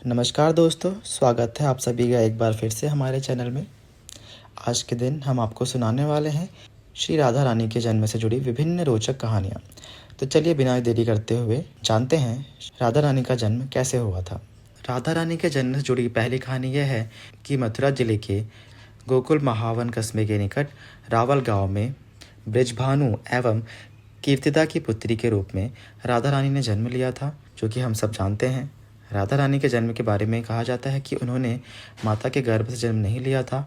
नमस्कार दोस्तों, स्वागत है आप सभी का एक बार फिर से हमारे चैनल में। आज के दिन हम आपको सुनाने वाले हैं श्री राधा रानी के जन्म से जुड़ी विभिन्न रोचक कहानियाँ। तो चलिए बिना देरी करते हुए जानते हैं राधा रानी का जन्म कैसे हुआ था। राधा रानी के जन्म से जुड़ी पहली कहानी यह है कि मथुरा जिले के गोकुल महावन कस्बे के निकट रावल गाँव में ब्रजभानु एवं कीर्तिदा की पुत्री के रूप में राधा रानी ने जन्म लिया था, जो कि हम सब जानते हैं। राधा रानी के जन्म के बारे में कहा जाता है कि उन्होंने माता के गर्भ से जन्म नहीं लिया था।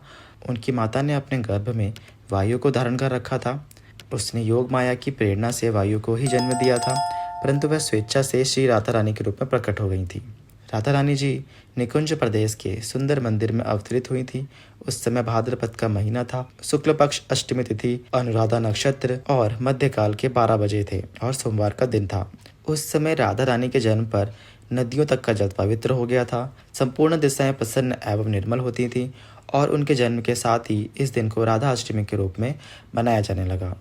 उनकी माता ने अपने गर्भ में वायु को धारण कर रखा था। उसने योग माया की प्रेरणा से वायु को ही जन्म दिया था, परंतु वह स्वेच्छा से श्री राधा रानी के रूप में प्रकट हो गई थी। राधा रानी जी निकुंज प्रदेश के सुंदर मंदिर में अवतरित हुई थी। उस समय भाद्रपद का महीना था। शुक्ल पक्ष अष्टमी तिथि, अनुराधा नक्षत्र और मध्यकाल के 12 बजे थे और सोमवार का दिन था। उस समय राधा रानी के जन्म पर नदियों तक का जल पवित्र हो गया था। संपूर्ण दिशाएं प्रसन्न एवं निर्मल होती थीं और उनके जन्म के साथ ही इस दिन को राधा अष्टमी के रूप में मनाया जाने लगा।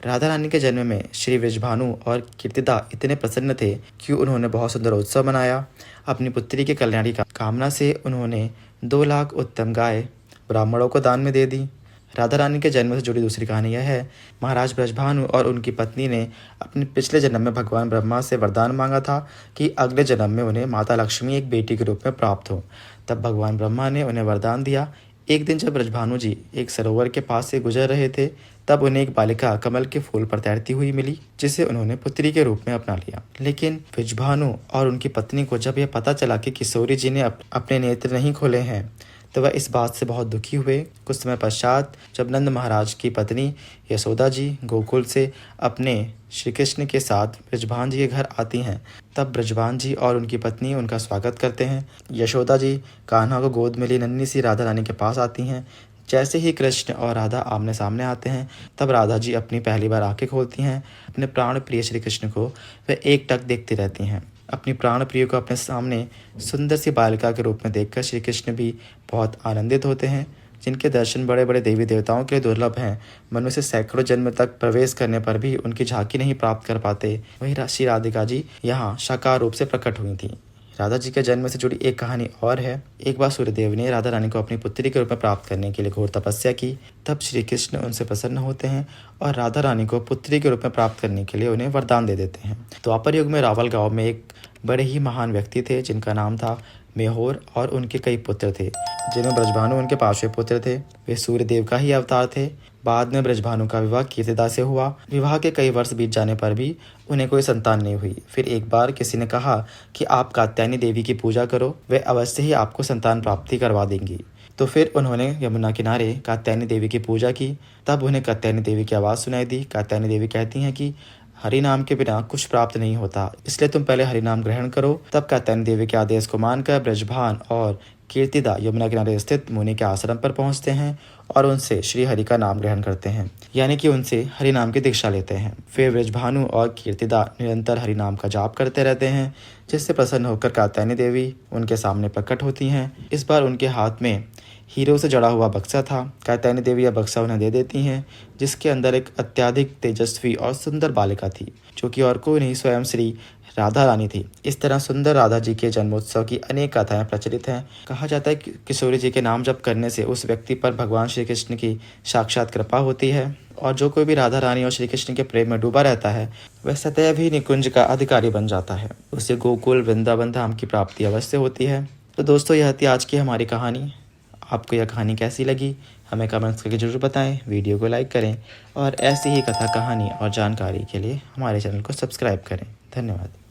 राधा रानी के जन्म में श्री ब्रजभानु और कीर्तिदा इतने प्रसन्न थे कि उन्होंने बहुत सुंदर उत्सव मनाया। अपनी पुत्री के कल्याण की कामना से उन्होंने 2 लाख उत्तम गाय ब्राह्मणों को दान में दे दी। राधा रानी के जन्म से जुड़ी दूसरी कहानी यह है। महाराज ब्रजभानु और उनकी पत्नी ने अपने पिछले जन्म में भगवान ब्रह्मा से वरदान मांगा था कि अगले जन्म में उन्हें माता लक्ष्मी एक बेटी के रूप में प्राप्त हो। तब भगवान ब्रह्मा ने उन्हें वरदान दिया। एक दिन जब ब्रजभानु जी एक सरोवर के पास से गुजर रहे थे, तब उन्हें एक बालिका कमल के फूल पर तैरती हुई मिली, जिसे उन्होंने पुत्री के रूप में अपना लिया। लेकिन ब्रजभानु और उनकी पत्नी को जब यह पता चला कि किशोरी जी ने अपने नेत्र नहीं खोले हैं, तो वह इस बात से बहुत दुखी हुए। कुछ समय पश्चात जब नंद महाराज की पत्नी यशोदा जी गोकुल से अपने श्री कृष्ण के साथ ब्रजभान जी के घर आती हैं, तब ब्रजभान जी और उनकी पत्नी उनका स्वागत करते हैं। यशोदा जी कान्हा को गोद में ली नन्ही सी राधा रानी के पास आती हैं। जैसे ही कृष्ण और राधा आमने सामने आते हैं, तब राधा जी अपनी पहली बार आंखें खोलती हैं। अपने प्राण प्रिय श्री कृष्ण को वह एकटक देखती रहती हैं। अपनी प्राण प्रिय को अपने सामने सुंदर सी बालिका के रूप में देखकर श्री कृष्ण भी बहुत आनंदित होते हैं, जिनके दर्शन बड़े बड़े देवी देवताओं के लिए दुर्लभ हैं। मनुष्य सैकड़ों जन्म तक प्रवेश करने पर भी उनकी झांकी नहीं प्राप्त कर पाते। वहीं श्री राधिका जी यहाँ साकार रूप से प्रकट हुई थी। राधा जी के जन्म से जुड़ी एक कहानी और है। एक बार सूर्यदेव ने राधा रानी को अपनी पुत्री के रूप में प्राप्त करने के लिए घोर तपस्या की। तब श्री कृष्ण उनसे प्रसन्न होते हैं और राधा रानी को पुत्री के रूप में प्राप्त करने के लिए उन्हें वरदान दे देते हैं। द्वापर युग में रावल गांव में एक बड़े ही महान व्यक्ति थे, जिनका नाम था मेहोर, और उनके कई पुत्र थे, जिनमें ब्रजभानु उनके 5वें पुत्र थे। वे सूर्यदेव का ही अवतार थे। बाद में ब्रजभानु का विवाह कीर्तिदा से हुआ। विवाह के कई वर्ष बीत जाने पर भी उन्हें कोई संतान नहीं हुई। फिर एक बार किसी ने कहा कि आप कात्यायनी देवी की पूजा करो, वे अवश्य ही आपको संतान प्राप्ति करवा देंगी। तो फिर उन्होंने यमुना किनारे कात्यायनी देवी की पूजा की। तब उन्हें कात्यायनी देवी की आवाज़ सुनाई दी। कात्यायनी देवी कहती हैं कि हरि नाम के बिना कुछ प्राप्त नहीं होता, इसलिए तुम पहले हरि नाम ग्रहण करो। तब कात्यायनी देवी के आदेश को मानकर ब्रजभान और कीर्तिदा यमुना किनारे स्थित मुनि के आश्रम पर पहुंचते हैं और उनसे श्री हरि का नाम ग्रहण करते हैं, यानी कि उनसे हरि नाम की दीक्षा लेते हैं। फिर ब्रजभानु और कीर्तिदा निरंतर हरि नाम का जाप करते रहते हैं, जिससे प्रसन्न होकर कात्यायनी देवी उनके सामने प्रकट होती हैं। इस बार उनके हाथ में हीरो से जड़ा हुआ बक्सा था। कात्यायनी देवी यह बक्सा उन्हें दे देती हैं, जिसके अंदर एक अत्यधिक तेजस्वी और सुंदर बालिका थी, जो कि और कोई नहीं स्वयं श्री राधा रानी थी। इस तरह सुंदर राधा जी के जन्मोत्सव की अनेक कथाएं प्रचलित हैं। कहा जाता है कि किशोरी जी के नाम जप करने से उस व्यक्ति पर भगवान श्री कृष्ण की साक्षात कृपा होती है, और जो कोई भी राधा रानी और श्री कृष्ण के प्रेम में डूबा रहता है, वह सदैव ही निकुंज का अधिकारी बन जाता है। उसे गोकुल वृंदावन धाम की प्राप्ति अवश्य होती है। तो दोस्तों, यह थी आज की हमारी कहानी। आपको यह कहानी कैसी लगी हमें कमेंट्स करके जरूर बताएं। वीडियो को लाइक करें और ऐसी ही कथा, कहानी और जानकारी के लिए हमारे चैनल को सब्सक्राइब करें। धन्यवाद।